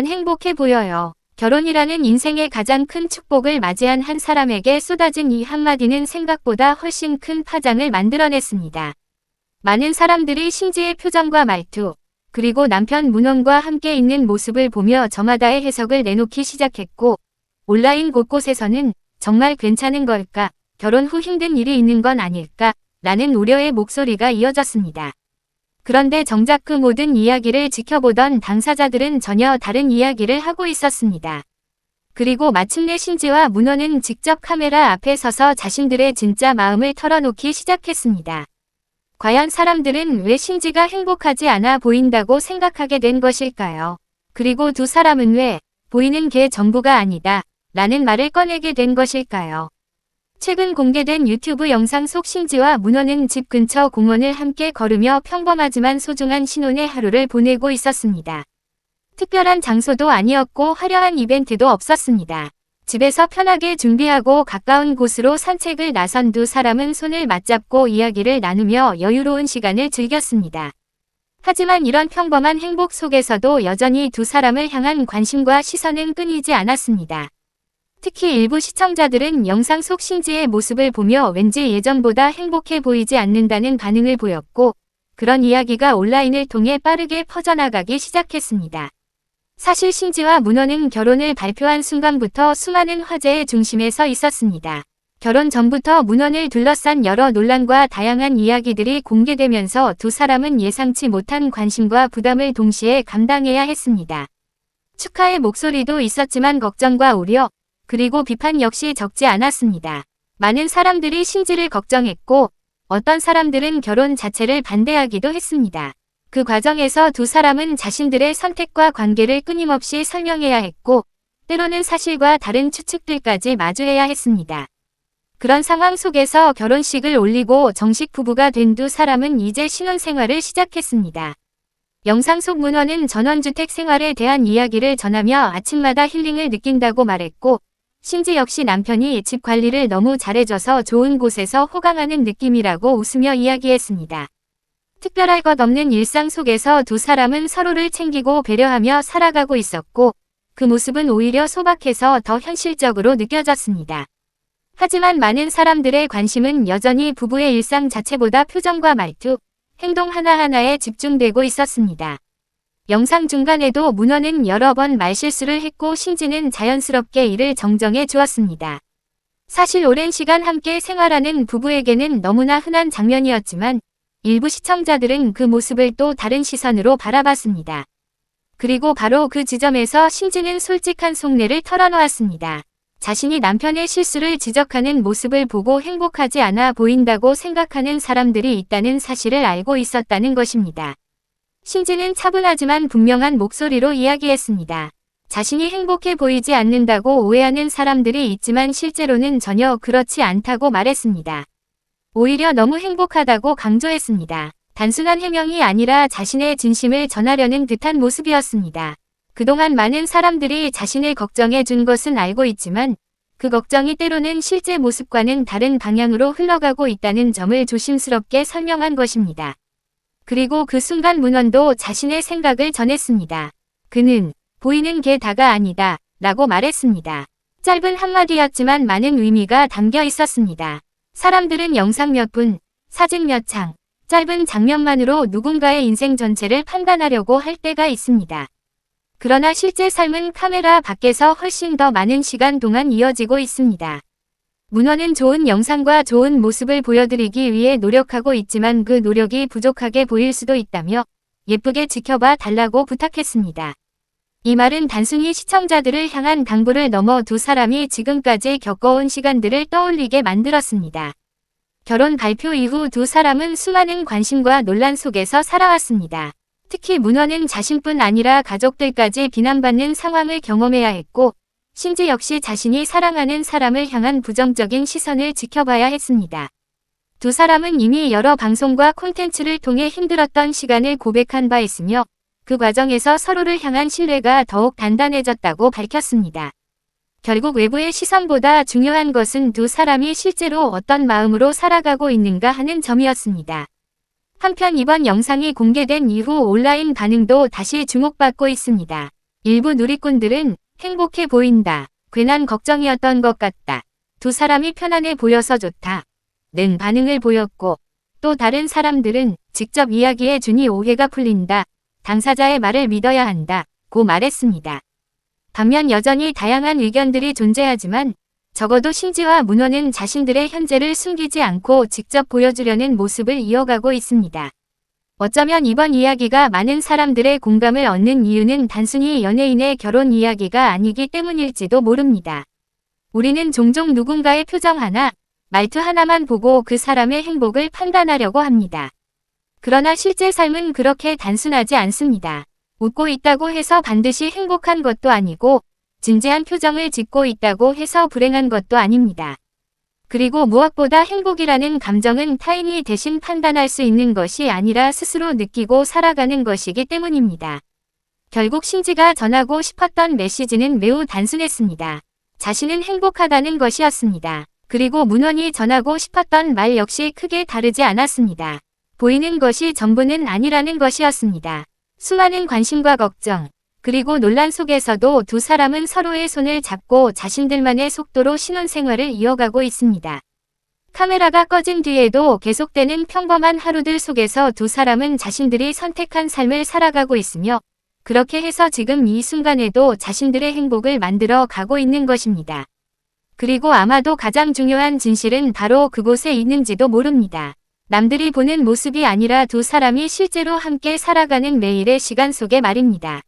난 행복해 보여요. 결혼이라는 인생의 가장 큰 축복을 맞이한 한 사람에게 쏟아진 이 한마디는 생각보다 훨씬 큰 파장을 만들어냈습니다. 많은 사람들이 신지의 표정과 말투, 그리고 남편 문원과 함께 있는 모습을 보며 저마다의 해석을 내놓기 시작했고, 온라인 곳곳에서는 정말 괜찮은 걸까? 결혼 후 힘든 일이 있는 건 아닐까? 라는 우려의 목소리가 이어졌습니다. 그런데 정작 그 모든 이야기를 지켜보던 당사자들은 전혀 다른 이야기를 하고 있었습니다. 그리고 마침내 신지와 문원은 직접 카메라 앞에 서서 자신들의 진짜 마음을 털어놓기 시작했습니다. 과연 사람들은 왜 신지가 행복하지 않아 보인다고 생각하게 된 것일까요? 그리고 두 사람은 왜 보이는 게 전부가 아니다 라는 말을 꺼내게 된 것일까요? 최근 공개된 유튜브 영상 속 신지와 문원은 집 근처 공원을 함께 걸으며 평범하지만 소중한 신혼의 하루를 보내고 있었습니다. 특별한 장소도 아니었고 화려한 이벤트도 없었습니다. 집에서 편하게 준비하고 가까운 곳으로 산책을 나선 두 사람은 손을 맞잡고 이야기를 나누며 여유로운 시간을 즐겼습니다. 하지만 이런 평범한 행복 속에서도 여전히 두 사람을 향한 관심과 시선은 끊이지 않았습니다. 특히 일부 시청자들은 영상 속 신지의 모습을 보며 왠지 예전보다 행복해 보이지 않는다는 반응을 보였고, 그런 이야기가 온라인을 통해 빠르게 퍼져나가기 시작했습니다. 사실 신지와 문원은 결혼을 발표한 순간부터 수많은 화제의 중심에 서 있었습니다. 결혼 전부터 문원을 둘러싼 여러 논란과 다양한 이야기들이 공개되면서 두 사람은 예상치 못한 관심과 부담을 동시에 감당해야 했습니다. 축하의 목소리도 있었지만 걱정과 우려, 그리고 비판 역시 적지 않았습니다. 많은 사람들이 신지를 걱정했고, 어떤 사람들은 결혼 자체를 반대하기도 했습니다. 그 과정에서 두 사람은 자신들의 선택과 관계를 끊임없이 설명해야 했고, 때로는 사실과 다른 추측들까지 마주해야 했습니다. 그런 상황 속에서 결혼식을 올리고 정식 부부가 된 두 사람은 이제 신혼생활을 시작했습니다. 영상 속 문원은 전원주택 생활에 대한 이야기를 전하며 아침마다 힐링을 느낀다고 말했고, 신지 역시 남편이 집 관리를 너무 잘해줘서 좋은 곳에서 호강하는 느낌이라고 웃으며 이야기했습니다. 특별할 것 없는 일상 속에서 두 사람은 서로를 챙기고 배려하며 살아가고 있었고, 그 모습은 오히려 소박해서 더 현실적으로 느껴졌습니다. 하지만 많은 사람들의 관심은 여전히 부부의 일상 자체보다 표정과 말투, 행동 하나하나에 집중되고 있었습니다. 영상 중간에도 문원은 여러 번 말실수를 했고 신지는 자연스럽게 이를 정정해 주었습니다. 사실 오랜 시간 함께 생활하는 부부에게는 너무나 흔한 장면이었지만 일부 시청자들은 그 모습을 또 다른 시선으로 바라봤습니다. 그리고 바로 그 지점에서 신지는 솔직한 속내를 털어놓았습니다. 자신이 남편의 실수를 지적하는 모습을 보고 행복하지 않아 보인다고 생각하는 사람들이 있다는 사실을 알고 있었다는 것입니다. 신지는 차분하지만 분명한 목소리로 이야기했습니다. 자신이 행복해 보이지 않는다고 오해하는 사람들이 있지만 실제로는 전혀 그렇지 않다고 말했습니다. 오히려 너무 행복하다고 강조했습니다. 단순한 해명이 아니라 자신의 진심을 전하려는 듯한 모습이었습니다. 그동안 많은 사람들이 자신을 걱정해 준 것은 알고 있지만 그 걱정이 때로는 실제 모습과는 다른 방향으로 흘러가고 있다는 점을 조심스럽게 설명한 것입니다. 그리고 그 순간 문원도 자신의 생각을 전했습니다. 그는 보이는 게 다가 아니다 라고 말했습니다. 짧은 한마디였지만 많은 의미가 담겨 있었습니다. 사람들은 영상 몇 분, 사진 몇 장, 짧은 장면만으로 누군가의 인생 전체를 판단하려고 할 때가 있습니다. 그러나 실제 삶은 카메라 밖에서 훨씬 더 많은 시간 동안 이어지고 있습니다. 문원은 좋은 영상과 좋은 모습을 보여드리기 위해 노력하고 있지만 그 노력이 부족하게 보일 수도 있다며 예쁘게 지켜봐 달라고 부탁했습니다. 이 말은 단순히 시청자들을 향한 당부를 넘어 두 사람이 지금까지 겪어온 시간들을 떠올리게 만들었습니다. 결혼 발표 이후 두 사람은 수많은 관심과 논란 속에서 살아왔습니다. 특히 문원은 자신뿐 아니라 가족들까지 비난받는 상황을 경험해야 했고, 신지 역시 자신이 사랑하는 사람을 향한 부정적인 시선을 지켜봐야 했습니다. 두 사람은 이미 여러 방송과 콘텐츠를 통해 힘들었던 시간을 고백한 바 있으며 그 과정에서 서로를 향한 신뢰가 더욱 단단해졌다고 밝혔습니다. 결국 외부의 시선보다 중요한 것은 두 사람이 실제로 어떤 마음으로 살아가고 있는가 하는 점이었습니다. 한편 이번 영상이 공개된 이후 온라인 반응도 다시 주목받고 있습니다. 일부 누리꾼들은 행복해 보인다. 괜한 걱정이었던 것 같다. 두 사람이 편안해 보여서 좋다. 는 반응을 보였고 또 다른 사람들은 직접 이야기해 주니 오해가 풀린다. 당사자의 말을 믿어야 한다. 고 말했습니다. 반면 여전히 다양한 의견들이 존재하지만 적어도 신지와 문호는 자신들의 현재를 숨기지 않고 직접 보여주려는 모습을 이어가고 있습니다. 어쩌면 이번 이야기가 많은 사람들의 공감을 얻는 이유는 단순히 연예인의 결혼 이야기가 아니기 때문일지도 모릅니다. 우리는 종종 누군가의 표정 하나, 말투 하나만 보고 그 사람의 행복을 판단하려고 합니다. 그러나 실제 삶은 그렇게 단순하지 않습니다. 웃고 있다고 해서 반드시 행복한 것도 아니고 진지한 표정을 짓고 있다고 해서 불행한 것도 아닙니다. 그리고 무엇보다 행복이라는 감정은 타인이 대신 판단할 수 있는 것이 아니라 스스로 느끼고 살아가는 것이기 때문입니다. 결국 신지가 전하고 싶었던 메시지는 매우 단순했습니다. 자신은 행복하다는 것이었습니다. 그리고 문원이 전하고 싶었던 말 역시 크게 다르지 않았습니다. 보이는 것이 전부는 아니라는 것이었습니다. 수많은 관심과 걱정, 그리고 논란 속에서도 두 사람은 서로의 손을 잡고 자신들만의 속도로 신혼생활을 이어가고 있습니다. 카메라가 꺼진 뒤에도 계속되는 평범한 하루들 속에서 두 사람은 자신들이 선택한 삶을 살아가고 있으며 그렇게 해서 지금 이 순간에도 자신들의 행복을 만들어 가고 있는 것입니다. 그리고 아마도 가장 중요한 진실은 바로 그곳에 있는지도 모릅니다. 남들이 보는 모습이 아니라 두 사람이 실제로 함께 살아가는 매일의 시간 속의 말입니다.